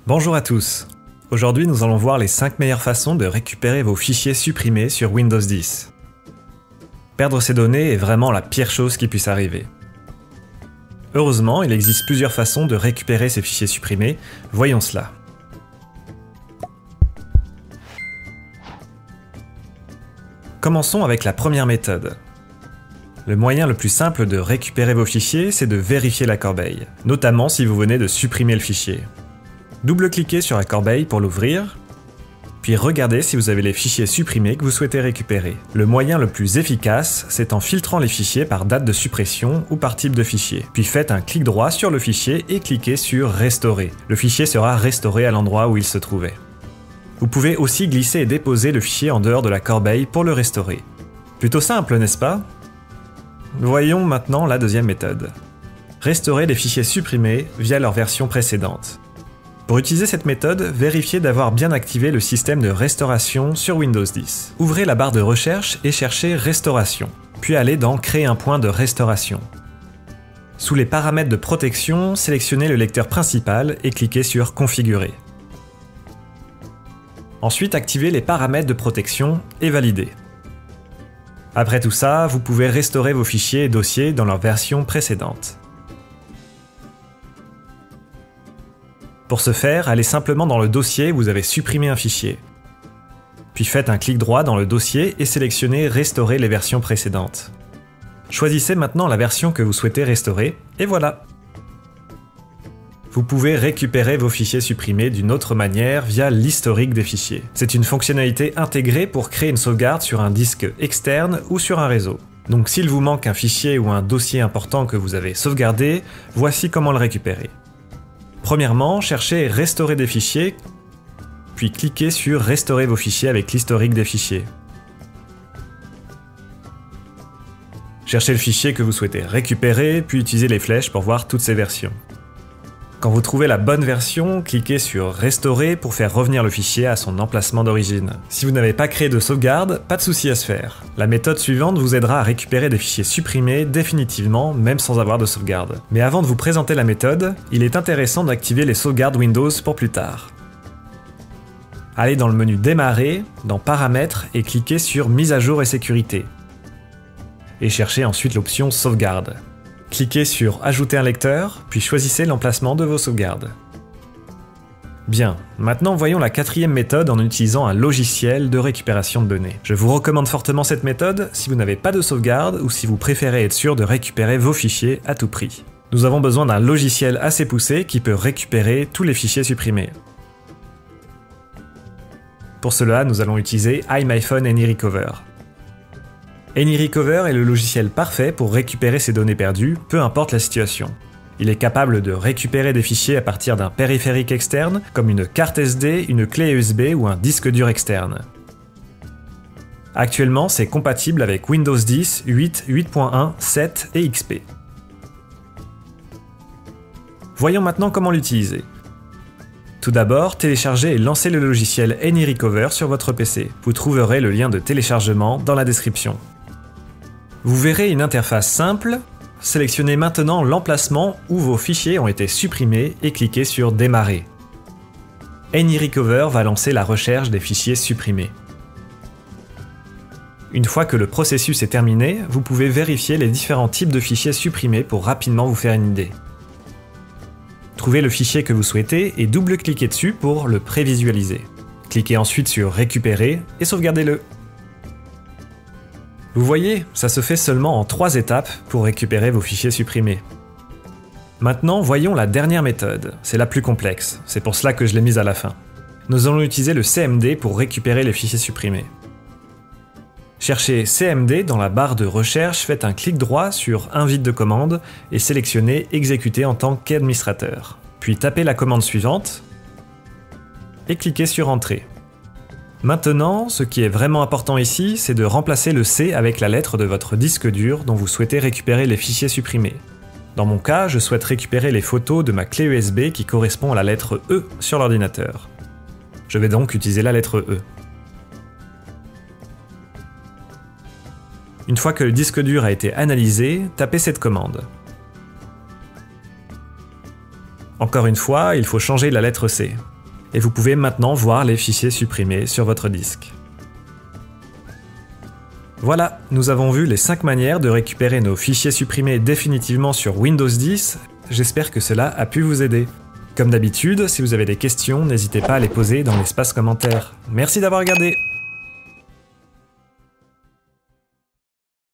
Bonjour à tous. Aujourd'hui, nous allons voir les 5 meilleures façons de récupérer vos fichiers supprimés sur Windows 10. Perdre ces données est vraiment la pire chose qui puisse arriver. Heureusement, il existe plusieurs façons de récupérer ces fichiers supprimés. Voyons cela. Commençons avec la première méthode. Le moyen le plus simple de récupérer vos fichiers, c'est de vérifier la corbeille, notamment si vous venez de supprimer le fichier. Double-cliquez sur la corbeille pour l'ouvrir, puis regardez si vous avez les fichiers supprimés que vous souhaitez récupérer. Le moyen le plus efficace, c'est en filtrant les fichiers par date de suppression ou par type de fichier. Puis faites un clic droit sur le fichier et cliquez sur « Restaurer ». Le fichier sera restauré à l'endroit où il se trouvait. Vous pouvez aussi glisser et déposer le fichier en dehors de la corbeille pour le restaurer. Plutôt simple, n'est-ce pas? Voyons maintenant la deuxième méthode. Restaurer les fichiers supprimés via leur version précédente. Pour utiliser cette méthode, vérifiez d'avoir bien activé le système de restauration sur Windows 10. Ouvrez la barre de recherche et cherchez Restauration, puis allez dans Créer un point de restauration. Sous les paramètres de protection, sélectionnez le lecteur principal et cliquez sur Configurer. Ensuite, activez les paramètres de protection et validez. Après tout ça, vous pouvez restaurer vos fichiers et dossiers dans leur version précédente. Pour ce faire, allez simplement dans le dossier où vous avez supprimé un fichier. Puis faites un clic droit dans le dossier et sélectionnez Restaurer les versions précédentes. Choisissez maintenant la version que vous souhaitez restaurer, et voilà! Vous pouvez récupérer vos fichiers supprimés d'une autre manière via l'historique des fichiers. C'est une fonctionnalité intégrée pour créer une sauvegarde sur un disque externe ou sur un réseau. Donc s'il vous manque un fichier ou un dossier important que vous avez sauvegardé, voici comment le récupérer. Premièrement, cherchez Restaurer des fichiers, puis cliquez sur Restaurer vos fichiers avec l'historique des fichiers. Cherchez le fichier que vous souhaitez récupérer, puis utilisez les flèches pour voir toutes ces versions. Quand vous trouvez la bonne version, cliquez sur Restaurer pour faire revenir le fichier à son emplacement d'origine. Si vous n'avez pas créé de sauvegarde, pas de souci à se faire. La méthode suivante vous aidera à récupérer des fichiers supprimés définitivement, même sans avoir de sauvegarde. Mais avant de vous présenter la méthode, il est intéressant d'activer les sauvegardes Windows pour plus tard. Allez dans le menu Démarrer, dans Paramètres et cliquez sur Mise à jour et sécurité. Et cherchez ensuite l'option Sauvegarde. Cliquez sur Ajouter un lecteur, puis choisissez l'emplacement de vos sauvegardes. Bien, maintenant voyons la quatrième méthode en utilisant un logiciel de récupération de données. Je vous recommande fortement cette méthode si vous n'avez pas de sauvegarde ou si vous préférez être sûr de récupérer vos fichiers à tout prix. Nous avons besoin d'un logiciel assez poussé qui peut récupérer tous les fichiers supprimés. Pour cela, nous allons utiliser iMyFone AnyRecover. AnyRecover est le logiciel parfait pour récupérer ces données perdues, peu importe la situation. Il est capable de récupérer des fichiers à partir d'un périphérique externe, comme une carte SD, une clé USB ou un disque dur externe. Actuellement, c'est compatible avec Windows 10, 8, 8.1, 7 et XP. Voyons maintenant comment l'utiliser. Tout d'abord, téléchargez et lancez le logiciel AnyRecover sur votre PC. Vous trouverez le lien de téléchargement dans la description. Vous verrez une interface simple. Sélectionnez maintenant l'emplacement où vos fichiers ont été supprimés et cliquez sur Démarrer. AnyRecover va lancer la recherche des fichiers supprimés. Une fois que le processus est terminé, vous pouvez vérifier les différents types de fichiers supprimés pour rapidement vous faire une idée. Trouvez le fichier que vous souhaitez et double-cliquez dessus pour le prévisualiser. Cliquez ensuite sur Récupérer et sauvegardez-le. Vous voyez, ça se fait seulement en 3 étapes pour récupérer vos fichiers supprimés. Maintenant, voyons la dernière méthode. C'est la plus complexe, c'est pour cela que je l'ai mise à la fin. Nous allons utiliser le CMD pour récupérer les fichiers supprimés. Cherchez CMD dans la barre de recherche, faites un clic droit sur Invite de commande et sélectionnez Exécuter en tant qu'administrateur. Puis tapez la commande suivante et cliquez sur Entrée. Maintenant, ce qui est vraiment important ici, c'est de remplacer le C avec la lettre de votre disque dur dont vous souhaitez récupérer les fichiers supprimés. Dans mon cas, je souhaite récupérer les photos de ma clé USB qui correspond à la lettre E sur l'ordinateur. Je vais donc utiliser la lettre E. Une fois que le disque dur a été analysé, tapez cette commande. Encore une fois, il faut changer la lettre C. et vous pouvez maintenant voir les fichiers supprimés sur votre disque. Voilà, nous avons vu les 5 manières de récupérer nos fichiers supprimés définitivement sur Windows 10, j'espère que cela a pu vous aider. Comme d'habitude, si vous avez des questions, n'hésitez pas à les poser dans l'espace commentaire. Merci d'avoir regardé!